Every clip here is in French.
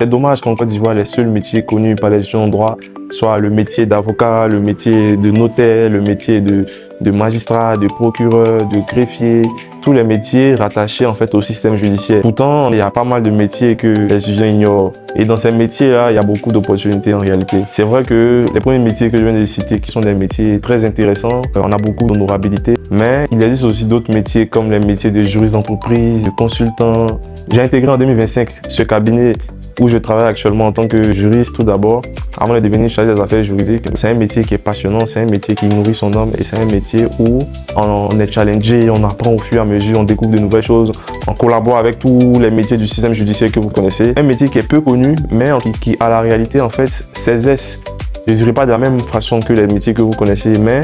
C'est dommage qu'en Côte d'Ivoire, les seuls métiers connus par les étudiants en droit soient le métier d'avocat, le métier de notaire, le métier de magistrat, de procureur, de greffier, tous les métiers rattachés en fait au système judiciaire. Pourtant, il y a pas mal de métiers que les étudiants ignorent. Et dans ces métiers-là, il y a beaucoup d'opportunités en réalité. C'est vrai que les premiers métiers que je viens de citer, qui sont des métiers très intéressants, on a beaucoup d'honorabilité. Mais il existe aussi d'autres métiers comme les métiers de juriste d'entreprise, de consultant. J'ai intégré en 2025 ce cabinet où je travaille actuellement en tant que juriste tout d'abord, avant de devenir chargé des affaires juridiques. C'est un métier qui est passionnant, c'est un métier qui nourrit son âme et c'est un métier où on est challengé, on apprend au fur et à mesure, on découvre de nouvelles choses, on collabore avec tous les métiers du système judiciaire que vous connaissez. Un métier qui est peu connu, mais qui à la réalité en fait s'exerce, je ne dirais pas de la même façon que les métiers que vous connaissez, mais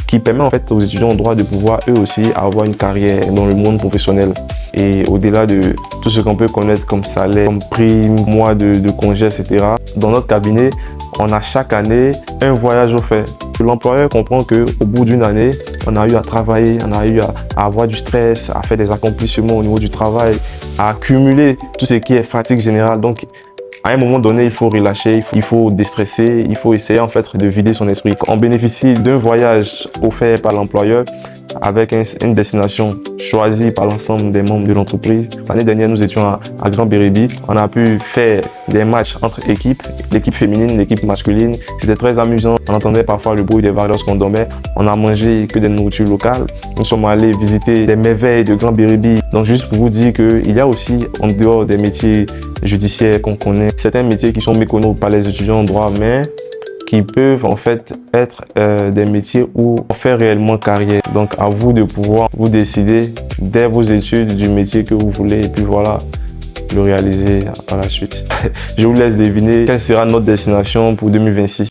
qui permet en fait aux étudiants en droit de pouvoir eux aussi avoir une carrière dans le monde professionnel. Et au-delà de tout ce qu'on peut connaître comme salaire, comme prime, mois de congé, etc. Dans notre cabinet, on a chaque année un voyage offert. L'employeur comprend qu'au bout d'une année, on a eu à travailler, on a eu à avoir du stress, à faire des accomplissements au niveau du travail, à accumuler tout ce qui est fatigue générale. Donc, à un moment donné, il faut relâcher, il faut déstresser, il faut essayer en fait de vider son esprit. On bénéficie d'un voyage offert par l'employeur avec une destination choisie par l'ensemble des membres de l'entreprise. L'année dernière, nous étions à Grand Bérébi. On a pu faire des matchs entre équipes, l'équipe féminine, l'équipe masculine. C'était très amusant. On entendait parfois le bruit des varioles qu'on dormait. On a mangé que des nourritures locales. Nous sommes allés visiter les merveilles de Grand Bérébi. Donc juste pour vous dire qu'il y a aussi, en dehors des métiers judiciaires qu'on connaît, certains métiers qui sont méconnus par les étudiants en droit, mais qui peuvent en fait être des métiers où on fait réellement carrière. Donc à vous de pouvoir vous décider dès vos études du métier que vous voulez et puis voilà, le réaliser par la suite. Je vous laisse deviner quelle sera notre destination pour 2026.